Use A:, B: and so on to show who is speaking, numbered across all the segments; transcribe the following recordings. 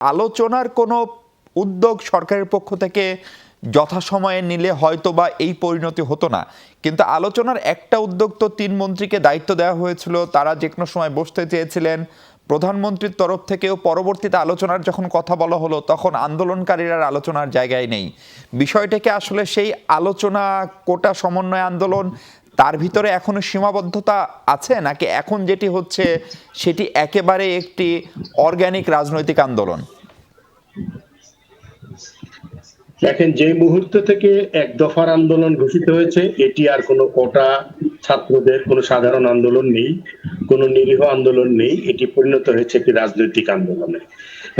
A: আলোচনার কোনো উদ্যোগ সরকারের পক্ষ থেকে যথাসময়ে নিলে হয়তো বা এই পরিণতি হতো না, কিন্তু আলোচনার একটা উদ্যোগ তো 3 মন্ত্রীকে দায়িত্ব দেওয়া হয়েছিল, তারা যে কোনো সময় বসতে চেয়েছিলেন। প্রধানমন্ত্রীর তরফ থেকেও পরবর্তীতে আলোচনার যখন কথা বলা হলো তখন আন্দোলনকারীরা আলোচনার জায়গায় নেই। বিষয়টাকে আসলে সেই আলোচনা, কোটা সমন্বয় আন্দোলন, তার ভিতরে এখনো সীমাবদ্ধতা আছে, নাকি এখন যেটি হচ্ছে সেটি একেবারে একটি অর্গানিক রাজনৈতিক আন্দোলন?
B: দেখেন, যে মুহূর্ত থেকে এক দফার আন্দোলন ঘোষিত হয়েছে, এটি আর কোনো কোটা ছাত্রদের কোনো সাধারণ আন্দোলন নেই, কোনো নিরীহ আন্দোলন নেই, এটি পরিণত হয়েছে একটি রাজনৈতিক আন্দোলনে।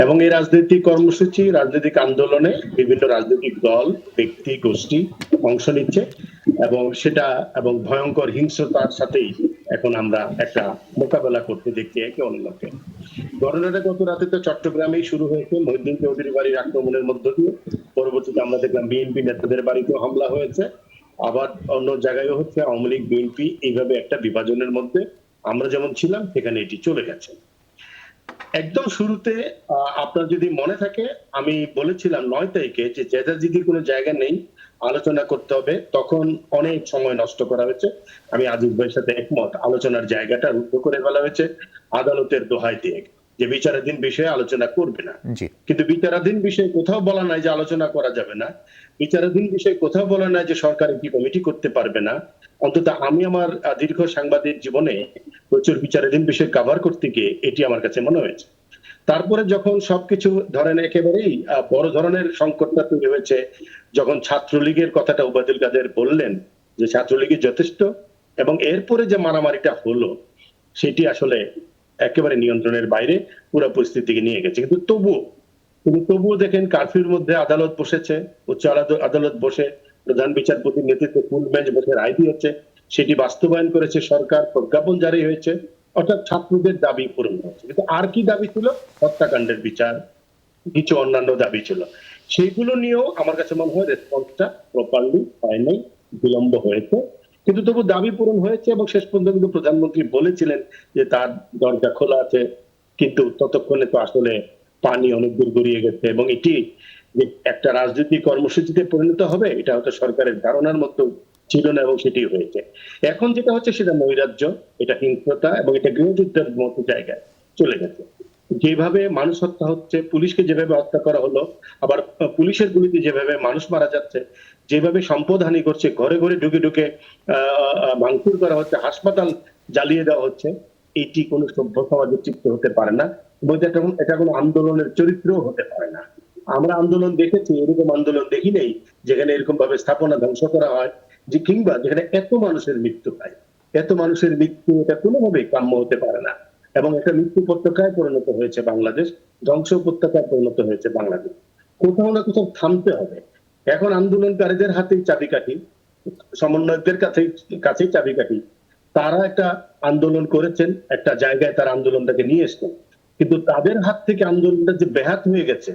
B: এবং এই রাজনৈতিক কর্মসূচি, রাজনৈতিক আন্দোলনে বিভিন্ন রাজনৈতিক দল, ব্যক্তি, গোষ্ঠী অংশ নিচ্ছে এবং ভয়ঙ্কর হিংস্রতার সাথেই এখন আমরা একটা মোকাবেলা করতে দেখছি একে অন্যকে। ঘটনাটা গত রাতে তো চট্টগ্রামেই শুরু হয়েছে মহিউদ্দিন চৌধুরী বাড়ির আক্রমণের মধ্য দিয়ে। পরবর্তীতে আমরা দেখলাম বিএনপি নেতাদের বাড়িতেও হামলা হয়েছে, আবার অন্য জায়গায়ও হচ্ছে। আওয়ামী লীগ, বিএনপি এইভাবে একটা বিভাজনের মধ্যে আমরা যেমন ছিলাম সেখানে এটি চলে গেছে। একদম শুরুতে আপনার যদি মনে থাকে, আমি বলেছিলাম 9 তারিখে যে জেদাজিদির কোনো জায়গা নেই, আলোচনা করতে হবে। তখন অনেক সময় নষ্ট করা হয়েছে। আমি আজিজ ভাইয়ের সাথে একমত, আলোচনার জায়গাটা রুদ্ধ করে ফেলা হয়েছে আদালতের দোহাই দিয়ে, যে বিচারাধীন বিষয়ে আলোচনা করবে না। কিন্তু বিচারাধীন বিষয়ে কোথাও বলা নাই যে আলোচনা করা যাবে না, বিচারাধীন বিষয়ে কোথাও বলা নাই যে সরকার একটি কমিটি করতে পারবে না। অন্তত আমি আমার দীর্ঘ সাংবাদিক জীবনে প্রচুর বিচারাধীন বিষয় কভার করতে গিয়ে এটি আমার কাছে মনে হয়েছে। তারপরে যখন সবকিছু ধরেন একেবারেই বড় ধরনের সংকটটা তৈরি হয়েছে, যখন ছাত্রলীগের কথাটা ওবায়দুল কাদের বললেন যে ছাত্রলীগের যথেষ্ট, এবং এরপরে যে মারামারিটা হলো সেটি আসলে একেবারে নিয়ন্ত্রণের বাইরে পুরো পরিস্থিতিকে নিয়ে গেছে। কিন্তু তবুও দেখেন, কারফিউর মধ্যে আদালত বসেছে, উচ্চ আদালত বসে প্রধান বিচারপতির নেতৃত্বে ফুল বেঞ্চ বসে রায় দিয়েছে, সেটি বাস্তবায়ন করেছে সরকার, প্রজ্ঞাপন জারি হয়েছে। অর্থাৎ ছাত্রদের দাবি পূরণ হচ্ছে। কিন্তু আর কি দাবি ছিল? হত্যাকাণ্ডের বিচার, কিছু অন্যান্য দাবি ছিল। সেইগুলো নিয়েও আমার কাছে মনে হয় রেসপন্সটা প্রপারলি হয় নাই, বিলম্ব হয়েছে। কিন্তু তবু দাবি পূরণ হয়েছে এবং শেষ পর্যন্ত কিন্তু প্রধানমন্ত্রী বলেছিলেন যে তার দরজা খোলা আছে। কিন্তু ততক্ষণে তো আসলে পানি অনেক দূর গড়িয়ে গেছে, এবং এটি যে একটা রাজনৈতিক কর্মসূচিতে পরিণত হবে এটা হয়তো সরকারের ধারণার মতো ছিল না, এবং সেটি হয়েছে। এখন যেটা হচ্ছে সেটা নৈরাজ্য, এটা হিংস্রতা, এবং এটা গৃহযুদ্ধের মতো জায়গায় চলে গেছে। যেভাবে মানুষ হত্যা হচ্ছে, পুলিশকে যেভাবে হত্যা করা হলো, আবার পুলিশের গুলিতে যেভাবে মানুষ মারা যাচ্ছে, যেভাবে সম্পদ হানি করছে, ঘরে ঘরে ঢুকে ঢুকে ভাঙচুর করা হচ্ছে, হাসপাতাল জ্বালিয়ে দেওয়া হচ্ছে, এটি কোনো সভ্য সমাজের চিত্র হতে পারে না, এবং এটা কোনো আন্দোলনের চরিত্রও হতে পারে না। আমরা আন্দোলন দেখেছি, এরকম আন্দোলন দেখি নেই যেখানে এরকম ভাবে স্থাপনা ধ্বংস করা হয়, যে কিংবা যেখানে এত মানুষের মৃত্যু হয়। এত মানুষের মৃত্যু এটা কোনোভাবেই কাম্য হতে পারে না, এবং একটা মৃত্যু উপত্যকায় পরিণত হয়েছে বাংলাদেশ, ধ্বংস উপত্যকায় পরিণত হয়েছে বাংলাদেশ। কোথাও না কোথাও থামতে হবে। এখন আন্দোলনকারীদের হাতেই চাবিকাঠি, সমন্বয়কদের কাছেই চাবিকাঠি। তারা একটা আন্দোলন করেছেন, একটা জায়গায় তারা আন্দোলনটাকে নিয়ে এসছেন, কিন্তু তাদের হাত থেকে আন্দোলনটা যে ব্যাহত হয়ে গেছে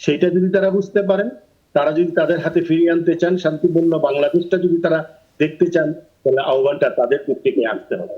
B: সেটা যদি তারা বুঝতে পারেন, তারা যদি তাদের হাতে ফিরিয়ে আনতে চান, শান্তিপূর্ণ বাংলাদেশটা যদি তারা দেখতে চান, তাহলে আহ্বানটা তাদের দিক থেকে আসতে হবে।